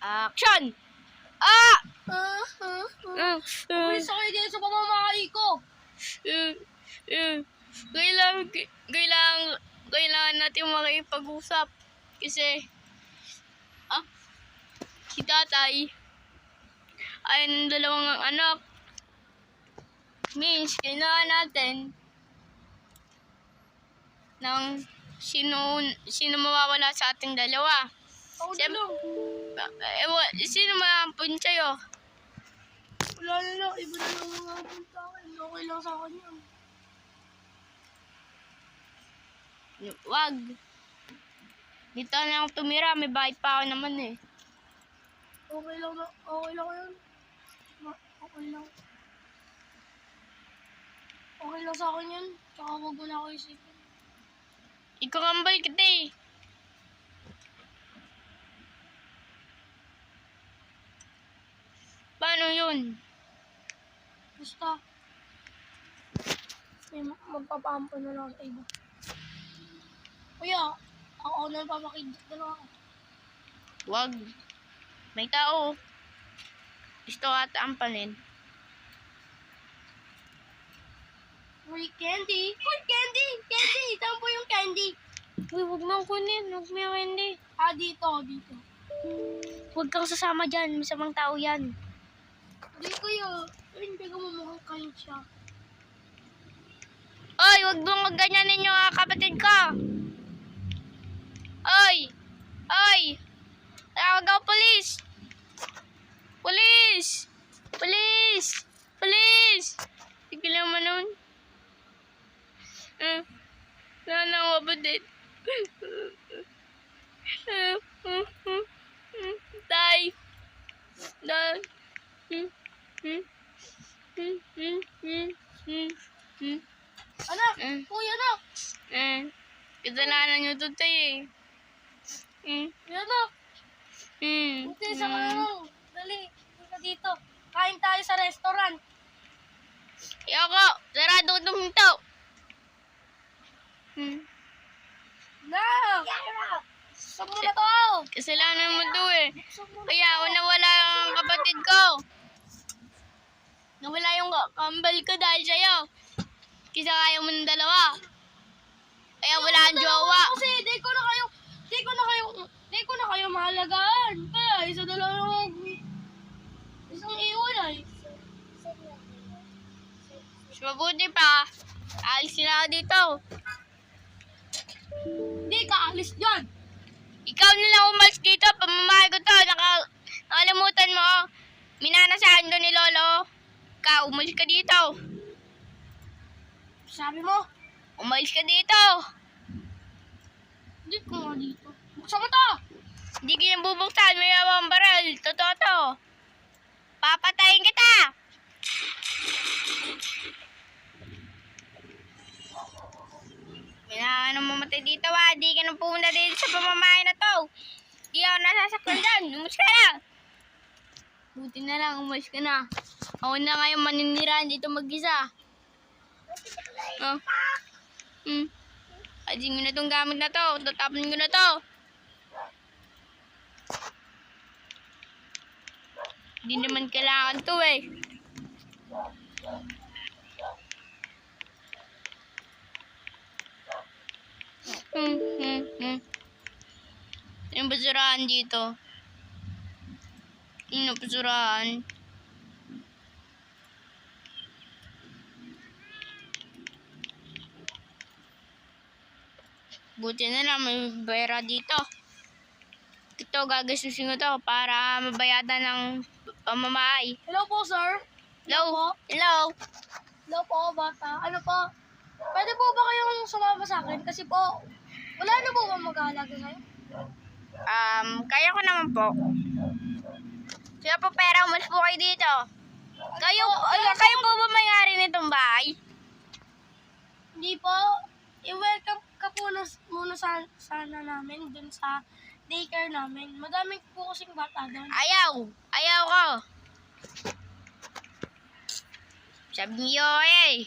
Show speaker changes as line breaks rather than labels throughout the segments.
Action! Ah!
Uy, sakay din sa pamamahay ko.
Kailangan natin makipag-usap. Kasi, si tatay ay ng dalawang anak. Means, kailangan natin ng sino mawawala sa ating dalawa.
Ako na lang.
Sino maampun sa'yo?
Wala na lang. Iba na lang mga punta akin. Okay lang sa akin yan.
Wag. Dito na ako tumira. May bahay pa ako naman eh.
Okay lang na. Okay lang yan. Okay lang. Okay lang sa akin yan. Tsaka wag mo na ako isipin.
Ikaw kambal kita eh. Paano yun?
Basta. Magpapampo na lang sa iba. Kuya, ako na papakidot na lang ako.
Wag. May tao. Gusto ata ampanin.
Uy, candy! Uy, candy! Candy! Saan po yung candy?
Uy, wag mo kunin. Wag mo yung hindi.
Dito.
Huwag kang sasama dyan. Masamang tao yan.
Hindi kuya. Hindi ko mamukhang kayo siya.
Oy, wag mong ganyanin yung kapatid ko. Oy! Oy! Tawag ako, police! Police! Police! Police! Tigil naman nun. Wala na ako kapatid. Tay! Tay!
Anak! Kuya, anak!
Kasalanan nyo to tayo eh.
Kuya, anak! Buti sa ka lang. Dali, ka dito. Kain tayo sa restaurant.
Ayoko! Sarado ko itong hinto!
Na! Saan mo na to?
Kasalanan mo to eh. Kaya ako nawala ang kapatid ko. Nawala yung kambal ko dahil sa'yo. Kisa kaya mo ng dalawa. Kaya wala ang jowa.
Kasi di ko na kayo mahalagaan. Kaya isa na lang isang iwan ay.
Mas mabuti pa. Alis na ako dito.
Hindi ka alis dyan.
Ikaw na lang umalis dito. Pamamahay ko to. Nakalimutan mo. Minanasahan ko ni Lolo. Ikaw, umalis ka dito.
Sabi mo,
Umalis ka dito.
hindi ko nga dito. Buksan mo to.
Hindi kinabubuksan. May awang baril. Totoo to. Papatayin kita. Kailangan na mamatay dito ha. Di ka nang pumunta dito sa pamamahay na to. Di ako nasasaktan dyan. Umalis ka na. Buti na lang. Umalis ka na. Ako na ngayon maninirahan dito mag-isa. Ading mo na itong gamit na to. Tatapon ko na to. Hindi naman kailangan to eh. Yung basurahan dito. Yung basurahan. Buti na lang may bayra dito. Ito gagasusin ko to para mabayadan ng pamamahay.
Hello po, sir.
Hello? Hello?
Hello po, bata. Ano po? Pwede po ba kayong sumama sa akin? Kasi po, wala na po ba mag-aalaga ngayon?
Kaya ko naman po. Kaya po pera, umalis po kayo dito. Kayo po ba may-ari nitong bahay?
Hindi po. I-welcome ka po muna sana namin dun sa daycare namin. Madaming po kasing bata doon.
Ayaw ko. Sabi niyo eh.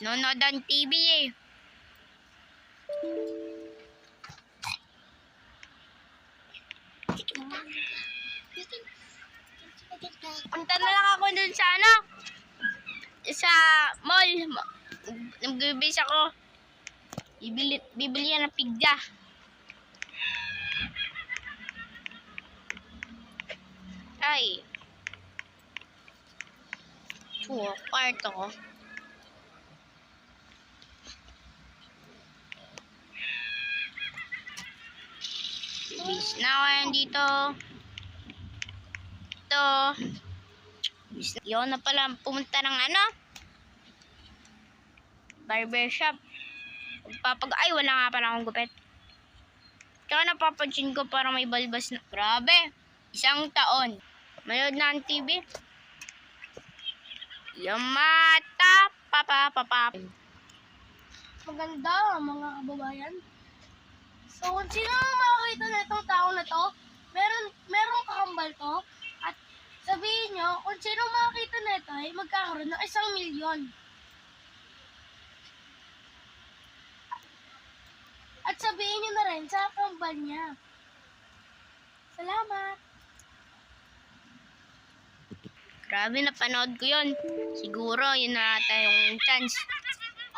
Nanonood ang TV eh. Punta na lang ako dun sa ano? Sa mall. Nagbibis ako. Bibili yan ng pizza. Ay. Kwarto ko. Bis na ako yan dito. Ito. Yun na pala pumunta ng ano? Barbershop. Ay, wala nga pala akong gupit. Kaya napapansin ko parang may balbas na. Grabe. 1 taon. Manood na ang TV. Yung mata. Papa.
Maganda, mga kababayan. So, kung sino makakita na itong tao na to, merong kakambal to, at sabihin nyo, kung sino makakita na ito, ay magkakaroon ng 1,000,000. At sabihin nyo na rin sa kambal niya. Salamat!
Grabe, napanood ko yun. Siguro, yun na ata yung chance.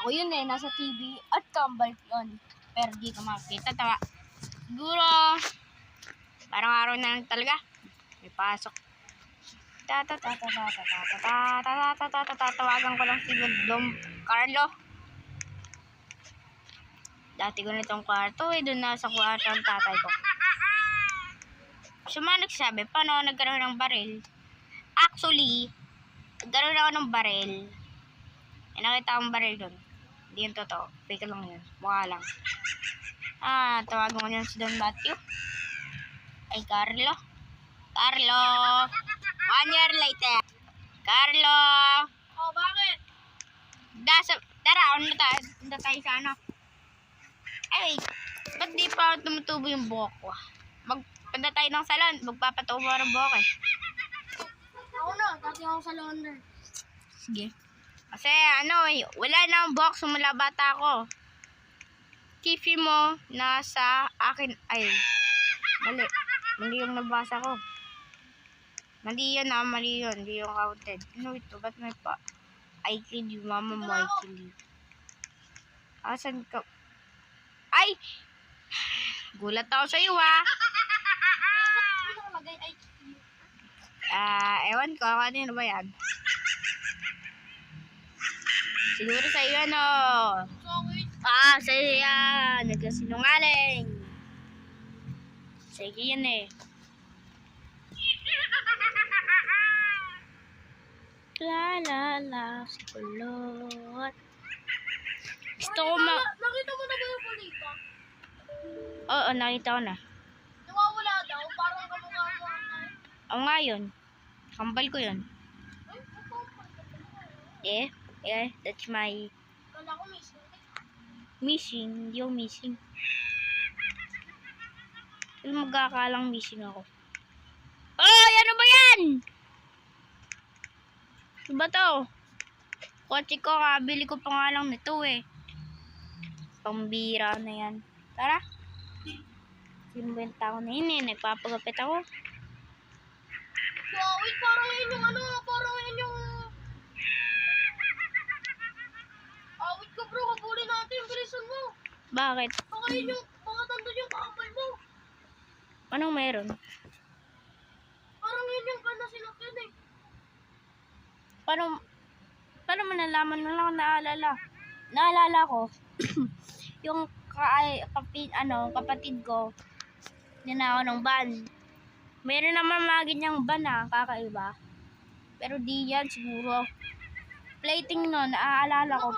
Ako yun nasa TV at kambal yun. Pero di ko makakita. Tawa. Siguro, parang araw na lang talaga. May pasok. Tatawagan ko lang si Dom Carlo. Dati ko nitong kwarto doon nasa kwarto ang tatay ko. Siya man nagsabi, paano nagkaroon ng baril? Actually, nagkaroon ako ng baril. Nakita akong baril doon. Hindi yung totoo. Fake lang yun. Mukha lang. Tawagan ko yun si Don Matthew. Ay, Carlo. 1 year later. Carlo.
Oh, bakit?
Tara, punta tayo sa ano. Ay, ba't di pa tumutubo yung buhok ko? Magpunta tayo ng salon. Magpapatubo ng buhok eh.
Ako na, dati ako sa laundry.
Sige. Kasi wala na ang buhok simula bata ko. Kifi mo nasa akin. Ay, mali. Mali yung nabasa ko. Mali yun mali yun. Hindi yung counted. Ano ito? Ba't may pa? I kill you, mama mo, I kill you. Asan ka? Ay! Gulat ako sa'yo ewan ko. Kanino ba yan? Siguro sa'yo sa'yo yan. Nagkasinungaling. Sige yan eh. La, si Kulot. Gusto ko
Nakita mo na ba yung balita?
Oo, nakita ko na.
Nawawala daw, parang kamukha mo
Oo nga yun. Kambal ko yun. That's my
Kala ko
missing. Hindi yung missing. Magkakalang missing ako. Oh, ano ba yan? Ano ba to? Kotse ko, kabili ko pa nga lang nito eh. Pambira na yan. Tara. Sinuwenta ko na yun eh. Nagpapagapit ako.
Wow, wait, parang yun yung parang yun yung... Wait ko bro, kabuli natin, bilisan mo.
Bakit?
Baka yun yung, baka tandun yung kakambal mo.
Anong meron?
Parang yun yung ganda sinakyan eh.
Paano mo nalaman na lang naalala? Naalala ko, yung kapatid ko, ninakaw ng van. Meron naman mga ganyang van kakaiba. Pero di yan siguro. Plating no, naaalala ko.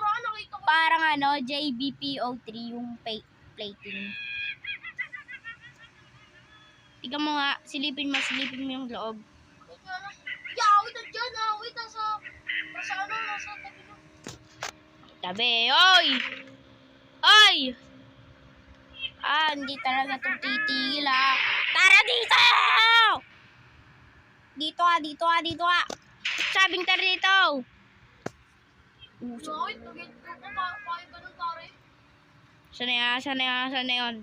Parang JBPO3 yung plating. Tingnan mo nga, silipin mo yung loob.
Wait na dyan wait, nasa tabi mo.
Tabi, oy! Oy! Hindi talaga itong titigil Tara dito! Dito ka! Sabing tara dito!
Wait, nagit ko pa, bakit ganun tari?
Sana yun.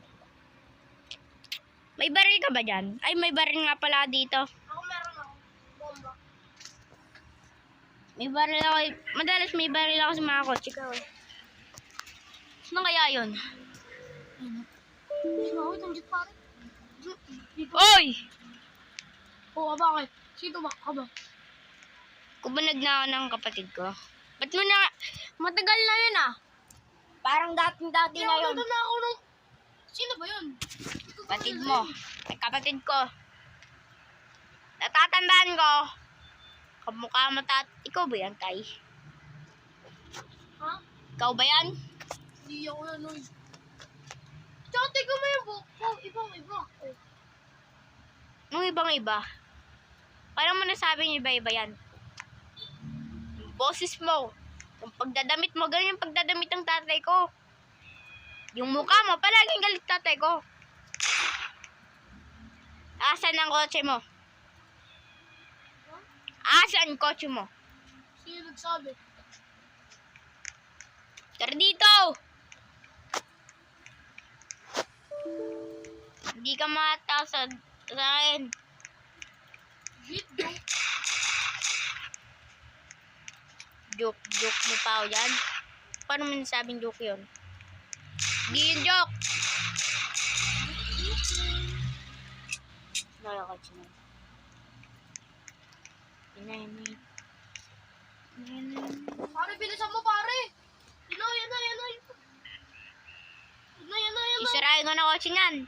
May baril ka ba dyan? Ay, may baril nga pala dito.
Ako
May baril ako. Madalas may baril ako sa mga kotse ko. Sino kaya yun?
Sino? Tanggit pare. Dito.
Oy!
Oo, bakit? Sino ba? Ka ba?
Kubanag na ako ng kapatid ko. Ba't mo na... Matagal na yun ah. Parang dating-dati na yun.
Na ako nung... Sino ba yun?
Kapatid mo. Ay, kapatid ko. Natatandaan ko. Kamukha mo ikaw ba yan, Tay?
Ha?
Ikaw ba yan?
Hindi ako na nun. Tsaka tiga mo yung buhok ko. Ibang-iba.
Yung ibang-iba. Parang mo nasabing iba-iba yan. Yung boses mo. Yung pagdadamit mo. Ganyan yung pagdadamit ng tatay ko. Yung mukha mo. Palaging galit tatay ko. Asan ang kotse mo? Asan ang kotse mo?
Sino nagsabi?
Tara dito! Hindi ka mataas sa akin.
Hit
Joke mo pa ako dyan. Paano mo nasabing joke yun? Hindi yun joke. Nalakad siya na. Yan.
Pare, bilisan mo pare. Yan na.
Isirahin ko na kotse niyan.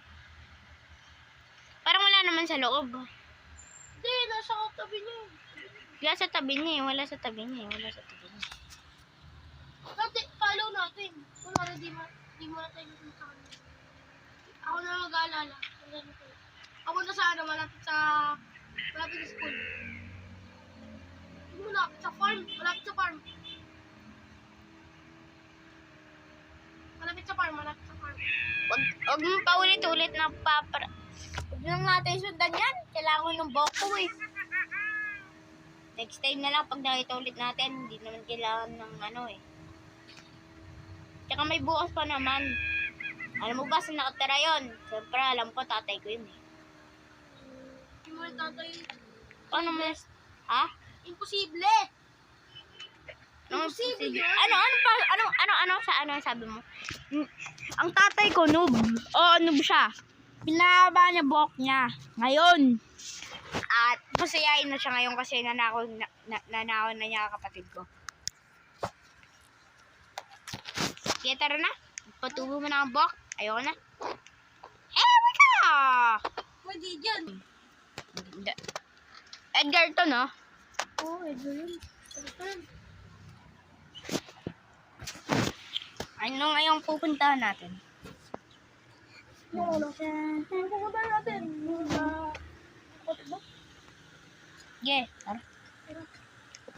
Parang wala naman sa loob.
Hindi, nasa tabi niya.
Wala sa tabi niya.
Dati, follow natin. Kunwari, di mo na tayo sa kanya. Ako na mag-aalala. Ako na sa malapit sa school. Hindi mo malapit sa farm. Malapit sa farm.
Wag mo pa ulit-ulit na papara. Huwag lang natin sundan yan. Kailangan ko ng buhok ko eh. Next time na lang pag nakita ulit natin. Hindi naman kailangan ng ano eh. Tsaka may bukas pa naman. Alam mo ba saan nakatira yun? Siyempre alam ko tatay ko yun eh.
Hindi mo yung tatay.
Paano mo ha?
Imposible! Imposible yun.
Ano ang sabi mo? Ang tatay ko noob. Oo, noob siya. Pinahaba niya buhok niya. Ngayon. At pasayain na siya ngayon kasi nanakaw na niya kapatid ko. Kaya tara na. Patubo mo na ang buhok. Ayoko na. Wait ka!
Pwede dyan.
Edgar to, no?
Oo, Edgar yun.
Ano ngayong pupuntahan natin?
Pupunta natin.
Yeah, tara.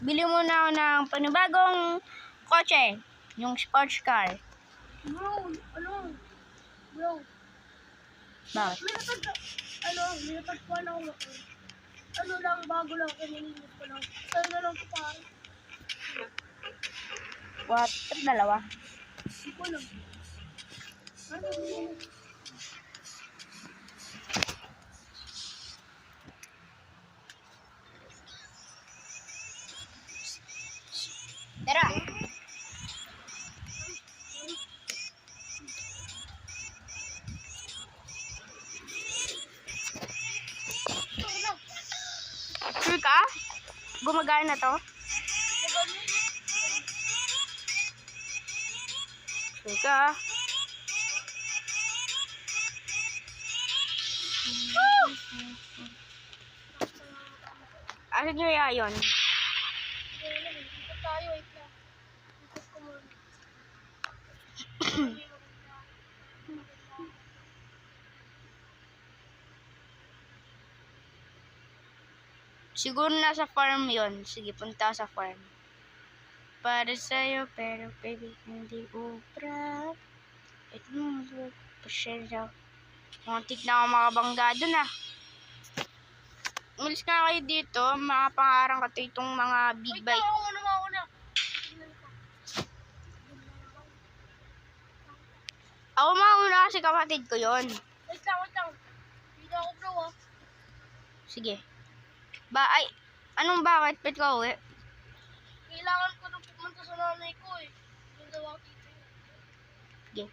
Bili muna ako ng panibagong kotse. Yung sports car.
Bro.
Bakit?
May natagpuan ako motor. Bago lang, kanilinis ko lang. Sa'yo na lang ito pare.
What? Dalawa?
Hindi ko lang.
Tara. Sure ka? Gumagana to? Sure ka? Asan nyo yun?
Ikot tayo, wait lang. Ikot ko muna.
Siguro nasa farm yon. Sige, punta sa farm. Para sa'yo, pero baby, hindi ubra. Ito mo, pasensya. Muntik na ako makabangga dun ah. Umalis ka kayo dito, makapangarang ka itong mga big
Wait
bike.
lang, ako muna.
Ako mauna kasi kapatid ko yon.
Wait lang. Dito ako bro ah.
Sige. Anong bakit? Ba't ka uwi?
Kailangan ko na pumunta sa nanay ko eh. Yung daw ako dito.
Sige.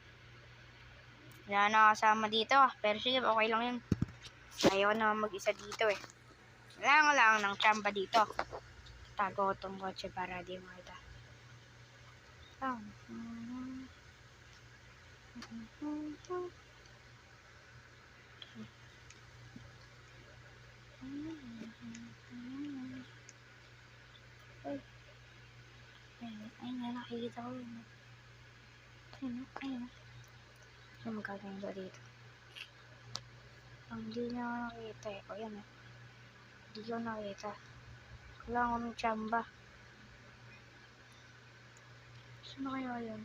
Wala na kasama dito. Pero sige, okay lang yun. Ayaw na mag-isa dito eh. Kailangan lang ng tsamba dito. Tago ko tong kotse para di makita. Ay, nakikita ko yun. Ayun. Ano magkakain ba dito? Hindi niya ako nakita eh. O yan eh. Hindi ko nakita. Kailangan ko ng tsamba. Sino kaya yun?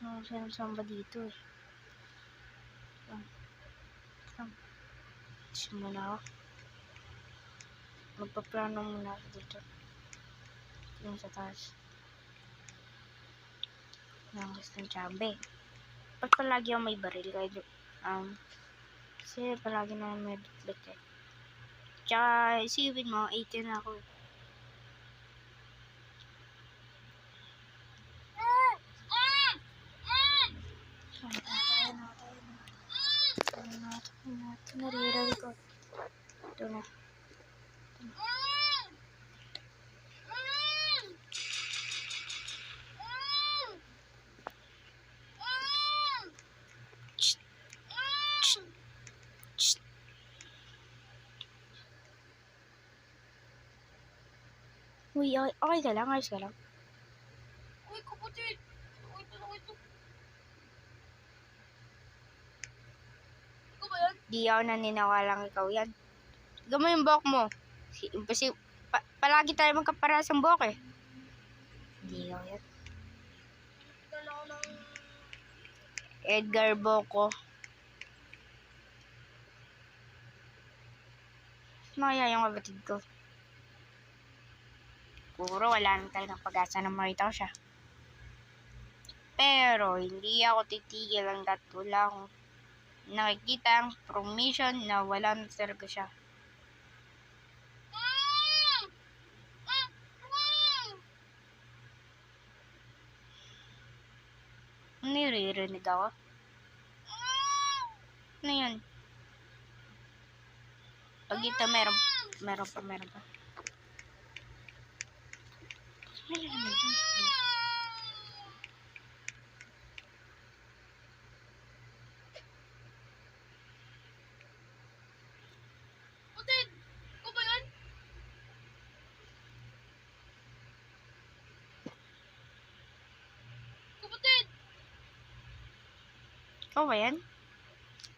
Ano siya ng tsamba dito eh. Simula ako. Magpaplano muna ako dito. Yung sa taas. Yung gusto ng tsabe. Pag palagi ako may baril kahit kasi palagi na may bitbit eh. Tsaka isipin mo, 18 na ako. Naririnig ko. Ito na. Uy, okay ka lang, ayos ka lang.
Uy, kapatid! Uy, ito. Ikaw ba yan?
Di ako naniniwalang ikaw yan. Tignan mo yung buhok mo. Palagi tayo magkaparehas ang buhok eh. Hindi ako yan.
Dala ko ng...
Edgar Boko. Ano kaya yung kapatid ko? Puro wala nang talagang pag-asa na makita ko siya. Pero hindi ako titigil hanggat wala akong nakikita ang promission na wala na talaga siya. Niririnig ako. Ano yun? Pag ito meron pa. Meron pa dun sa gilid.
Kapatid! Ikaw ba yan? Kapatid!
Ikaw ba yan?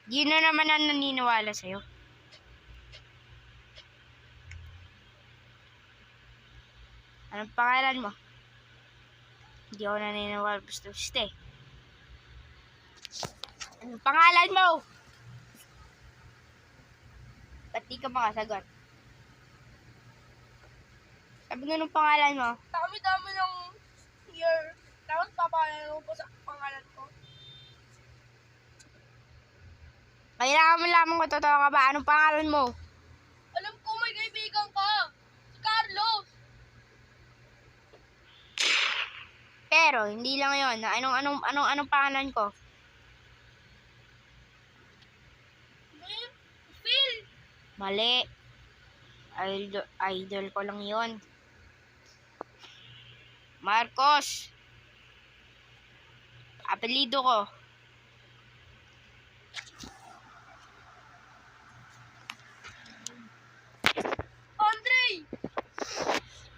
Di na naman ang naniniwala sa'yo. Anong pangalan mo? Hindi ako naniniwala. Basta eh. Anong pangalan mo? Ba't di ka makasagot? Sabi nga nung pangalan mo.
Dami-dami ng year. Tapos papakalain mo pa sa pangalan ko.
Kailangan mo lamang kung totoo ka ba. Anong pangalan mo?
Alam ko may kaibigan ka. Si Carlos.
Pero, hindi lang yon. Anong pangalan ko?
Phil.
Mali. Idol ko lang yon. Marcos. Apelido ko.
Andre.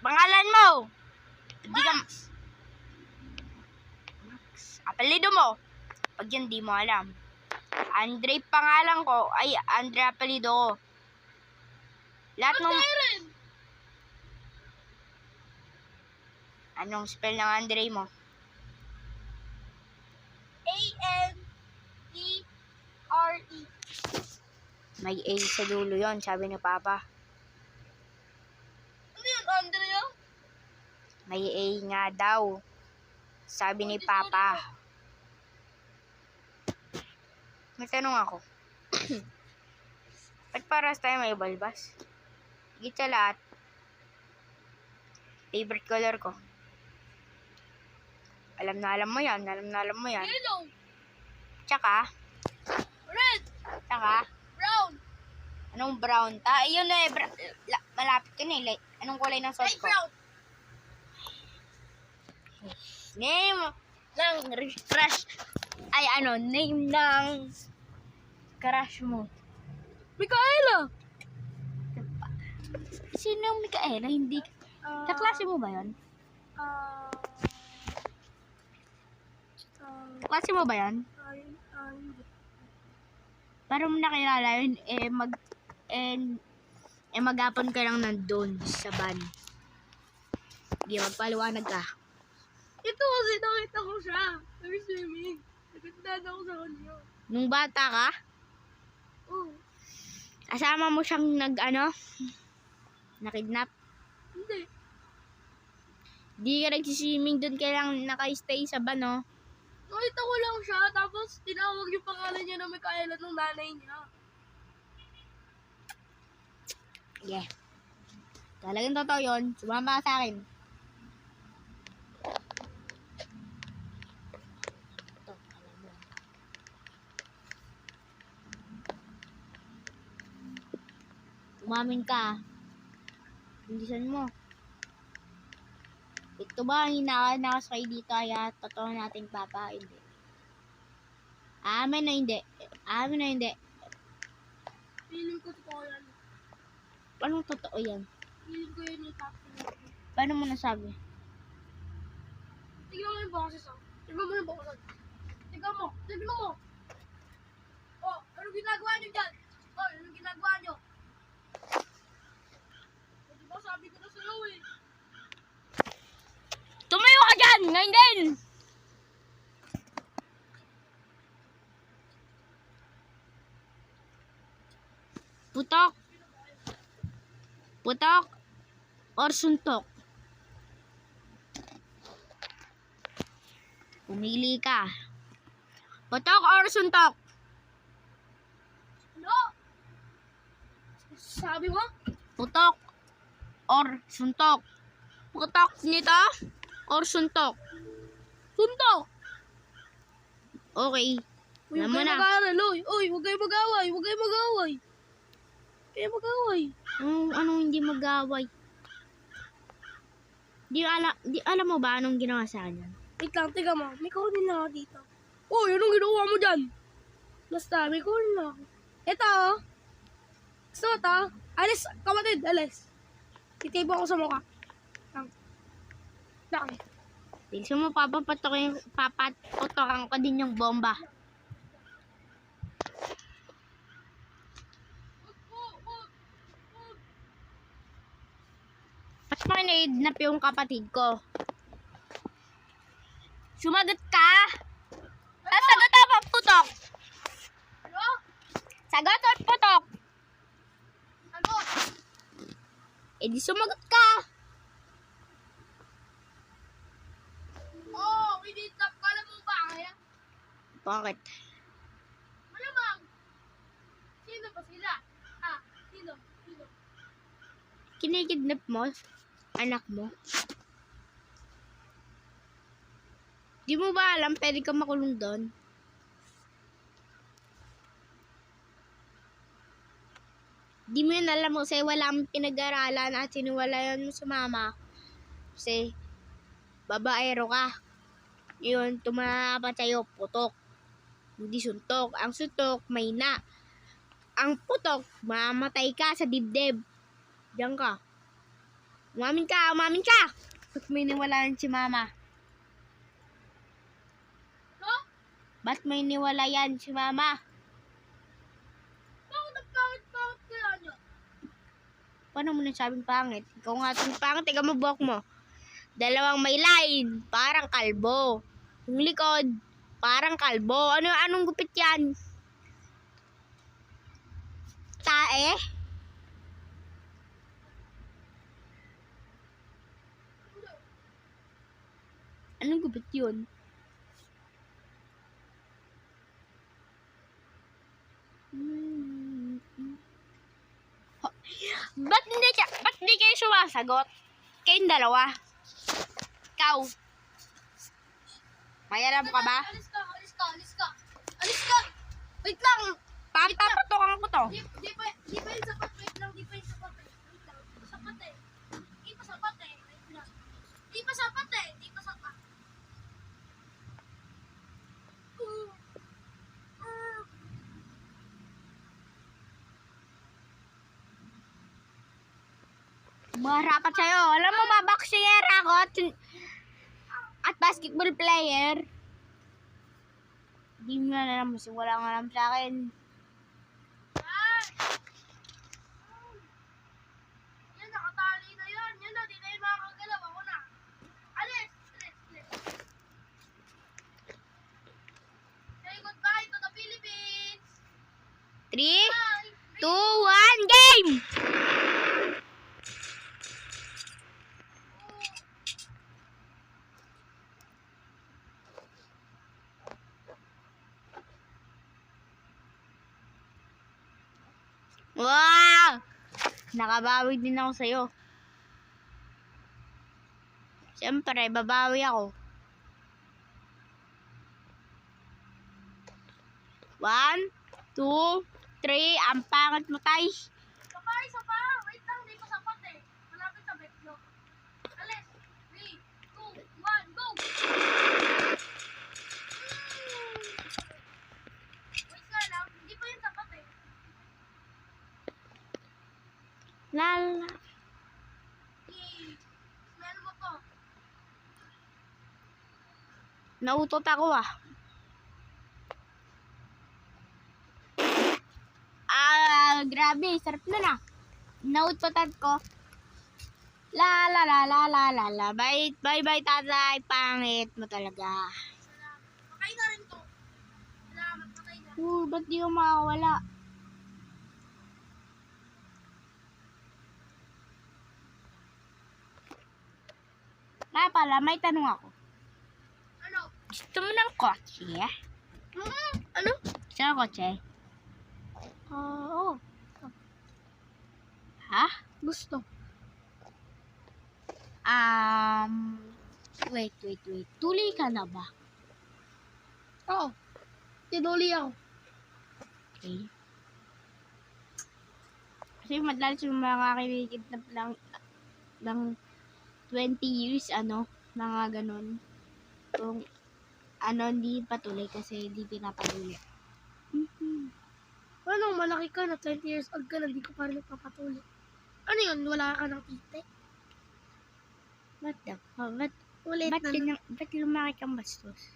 Pangalan mo? Hindi ka... Max. Apelido mo? Pag yan, di mo alam. Andre pangalan ko. Ay, Andre apelido ko. Lahat ng...
Aaron.
Anong spell ng Andre mo?
A-N-E-R-E.
May A sa dulo yon, sabi ni Papa.
Ano yun, Andrea?
May A nga daw. Sabi ni Papa. May tanong ako. Ba't paras tayo may balbas? Higit sa lahat, favorite color ko. Alam na alam mo yan, alam na alam mo yan.
Yellow.
Tsaka,
Red. Brown.
anong brown? Yun na malapit ka na eh. Anong kulay ng sauce
Light
ko?
brown.
Name ng crush. Name ng crush mo.
Micaela.
Sino yung Micaela? Hindi. Kaklase mo ba yun? Klase mo ba yun?
Hindi.
Para mo nakilala yun, maghapon ka lang nandun sa van. Sige, magpaliwanag ka.
Ito kasi nakita ko siya. Nag-swimming. Nagandaan ako sa kanya.
Nung bata ka,
Oh.
kasama mo siyang nakidnap.
Hindi.
Di ka nagsiswimming dun, kaya lang naka-stay sa van, no?
Nakita ko lang siya, tapos tinawag yung pangalan niya na Micaela ng nanay niya.
Yeah. Talagang totoo yun. Sumama ka sa akin. Ito, alam mo. Umamin ka. Hindisan mo. Ito ba ang hinaka kayo dito, kaya totoo nating papa? Hindi. Amin na hindi. Amin na hindi.
Feeling ko totoo yan.
Anong totoo yan?
Feeling ko yun yung captain.
Paano mo nasabi?
Tignan mo yung boses, oh. Tignan mo yung boses. Tignan mo. Tignan mo. Oh, ano ginagawa niyo dyan? Oh, ano ginagawa niyo? Oh, diba sabi ko na sa'yo eh.
Tumayo ka dyan! Ngayon din! Putok? Putok? Or suntok? Pumili ka. Putok or suntok?
Ano? Sabi mo?
Putok or suntok? Putok nito or suntok?
Suntok!
Okay.
Uy,
Alam
huwag
mo
kayo
na.
mag-aaral, uy. Uy, huwag kayo mag-away. Huwag kayo mag-away. Kayo mag-away.
Anong hindi mag-away? Di alam mo ba anong ginawa sa kanya?
Wait lang, tiga mo. May kunin na ako dito. Uy, anong ginawa mo dyan? Basta, may kunin na ako. Ito, oh. Gusto mo to? Alis, kapatid, alis. Titibo ako sa mukha. Lang.
Gusto mo papaputokan ko din yung bomba. Ba't mo kinaidnap yung kapatid ko? Sumagot ka! Sagot o putok?
Ano?
Sagot o putok?
Ano?
Eh di sumagot ka!
Oh, kinidnap ka. Alam mo ba kaya?
Bakit?
Malamang. Sino ba sila? Sino?
Kinikidnap mo? Anak mo? Di mo ba alam pwede ka makulong doon? Di mo yun alam kasi wala akong pinag-aralan at sinuwalayan mo sa mama. Kasi babaero ka. Yun, tumapat sa'yo, putok. Hindi suntok. Ang suntok, may na. Ang putok, mamatay ka sa dibdib. Diyan ka. Umamin ka, umamin ka! Ba't may niwalayan si mama?
No?
Ba't may niwalayan si mama?
Bakit kaya nyo?
Paano mo nasabing pangit? Ikaw nga itong pangit, ikaw mo buhok mo. Dalawang may line, parang kalbo. Yung likod, parang kalbo. Anong gupit yan? Tae? Anong gupit yun? Ba't di kayo sumasagot? Kayong dalawa. Ikaw. Mayaram ka ba?
Alis ka, alis ka, alis ka. Alis ka! Wait lang!
Papapatukan ko to.
Di pa yung sapat, wait lang, di pa yung sapat. Wait lang, sapat eh. Di pa sapat eh. Wait lang. Di pa sapat eh. Di pa sapat.
Maharapat sa'yo. Alam mo ba, boxer ako at basketball player. Di mo na alam kasi wala nga alam sa akin.
Yan, nakatali na yan. Yan na, di na yung makakagalaw. Ako na. Alis! Alis! Say goodbye to the Philippines!
3,
Bye!
2, 1, game! Wow! Nakabawi din ako sa'yo. Siyempre, babawi ako. 1, 2, 3. Ang pangat mo, tay.
Isa pa! Wait lang, di pa sapat eh. Malapit sa backlog. Alis! 3, 2, 1, go! Wait nga lang, hindi pa yun sapat eh.
Lala.
Smell mo to.
Nautot ako ah. Grabe, sarap na na. Nautotan ko. La la la la la la la. Bye bye tatay. Pangit mo talaga.
Patay na rin to. Salamat, patay na.
Ba't di ko makawala? Kaya pala, may tanong ako.
Ano?
Gusto mo ng kotse?
Ano?
Gusto mo ng kotse?
Oo.
Ha?
Gusto.
Wait. Tuloy ka na ba?
Oo. Tinuli ako.
Okay. Kasi madalas yung mga kinikidnap lang ng 20 years, mga ganun. Kung, hindi patuloy kasi hindi pinapatuloy.
Ano, malaki ka na, 20 years old ka na, hindi ko pa rin nagpapatuloy. Ano yun, wala ka ng tite?
What the fuck?
Ulit na.
Ba't lumaki kang bastos?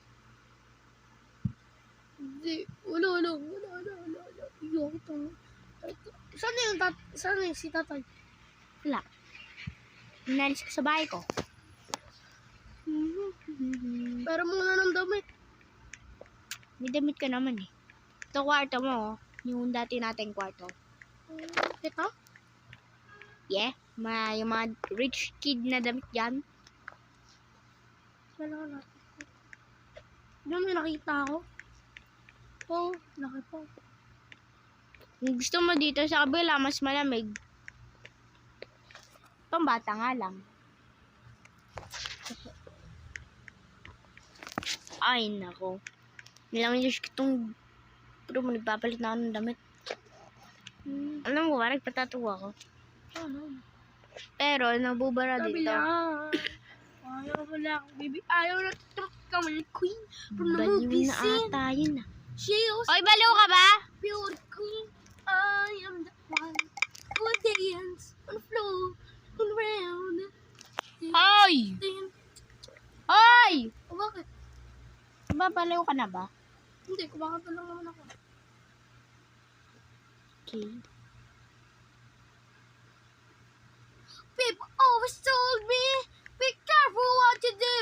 Hindi, wala. Iyo, ito. Saan yung si tatay?
Wala. Inalis ko sa bahay ko.
Pero muna ng damit.
May damit ka naman eh. Ito kwarto mo, oh. Yung dati nating kwarto.
Ito?
Yeah, yung mga rich kid na damit yan.
Wala na. Diyan may nakita ako. Oh, laki po.
Kung gusto mo dito sa kabila, mas malamig. Pambata nga lang. Ay, nako. Nilang years kitong pero nagpapalit na ako ng damit. Alam mo ba, nagpatato ako.
Ano?
Pero, nabubara
Sabi
dito.
lang. Ayaw mo lang, baby. Ayaw na kamali queen from the
Baliw
movie
na
scene.
ata yun ah.
She was
Oy, baliw ka ba?
pure queen. I am the one who will dance on the floor and round.
Hoy!
Then,
Hoy!
oh, bakit?
Babaliw ka na ba?
Hindi, kumakanta lang naman ako.
Okay.
People always told me, be careful what you do.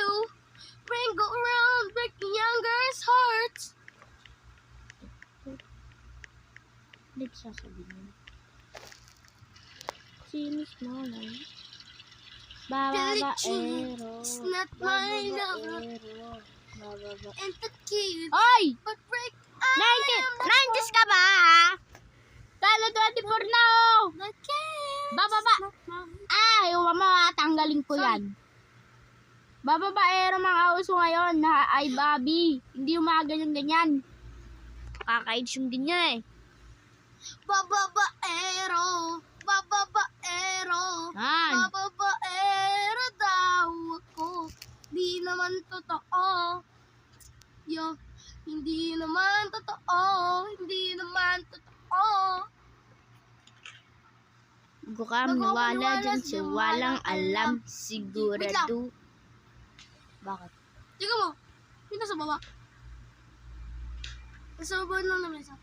Bring go around breaking young girls' hearts.
Hindi ko sasabihin. Sinis mo lang. Babaero.
It's not my love.
Babaero.
And the kid,
Oy!
but break
90s ka ba ha? Kala 24 na oh. Bababa. Ay, mama, tanggalin ko yan. Bababaero mga uso ngayon na ay Bobby. Hindi ganyan-ganyan. Kakaits yung ganyan eh.
Bababaero, bababaero,
Yan.
bababaero daw ako. Di naman totoo. Yo, hindi naman totoo. Hindi naman totoo.
Huwag ka maniwala dyan sa walang alam. Sigurado. Bakit?
Tiga mo, yung nasa baba. Nasa baba lang na mesa.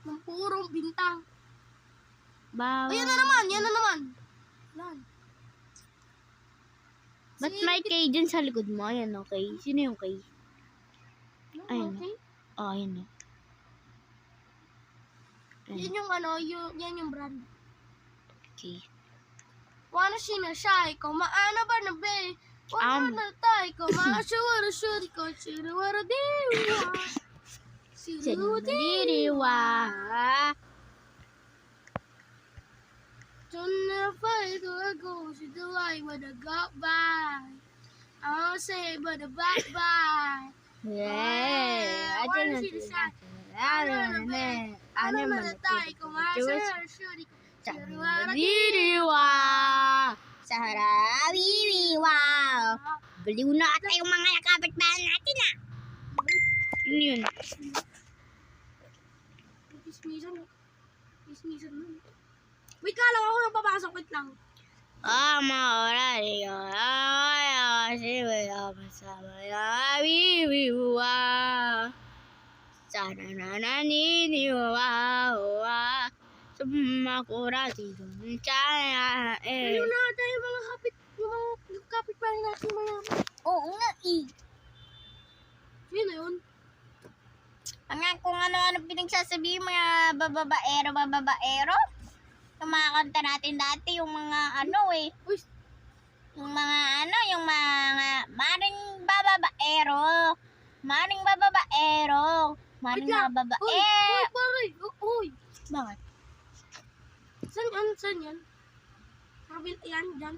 Ng purong bintang. Ayan na naman, yan na naman. Yan.
Ba't may K dyan sa likod mo? Ayan, okay. Sino yung K? Ayun.
Okay.
Oh, ayan.
Yan yung ano, yan yung brand.
Okay.
Wala sinasay ko, maano ba na be? Wala na tayo ko, maasawara suri ko, sirawara diwa.
Sinudiriwa.
Don't fight or go to the light with a got by. I'll say but a back by.
Yeah.
Wala sinasay. Ano man na tayo ko, maasawara suri ko, sirawara
Sinudiriwa. Sarawiwiwa. Baliw na ata yung mga nakapitbahan natin ah. Yun yun.
Kismisan mo. Wait ka lang, ako nang papasok. Wait lang.
Maura niyo. Sarawiwiwa. Sana nananiniwa. Sumakurati dun kaya eh.
Ayun na tayo mga kapitbahay natin mga.
Oo nga eh.
Yun na yun.
Kung ano-ano pinagsasabi mga bababaero. Yung mga kanta natin dati, yung mga ano eh.
Uy,
Yung mga ano, yung mga maring bababaero. Maring bababaero. Maring
wait lang.
bababaero.
Uy, pare. Uy.
Bakit?
Saan yan? Yan, dyan.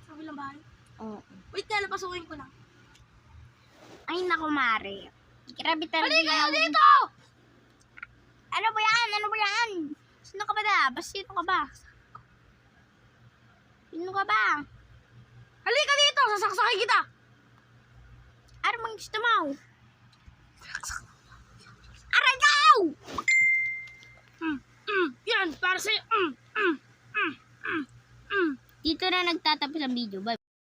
Sa kabilang bahay.
Oo.
Wait ka, napasukin ko lang.
Ay, naku, Mare. Grabe talaga.
Balik kayo dito!
Ano ba yan? Ano ba yan? Sino ka ba da? Sino ka ba? Sino ka ba?
Halika dito! Sasaksakin kita!
Ano mang gusto mo? Aray daw!
Yan, para sa'yo.
Dito na nagtatapos ang video. Bye.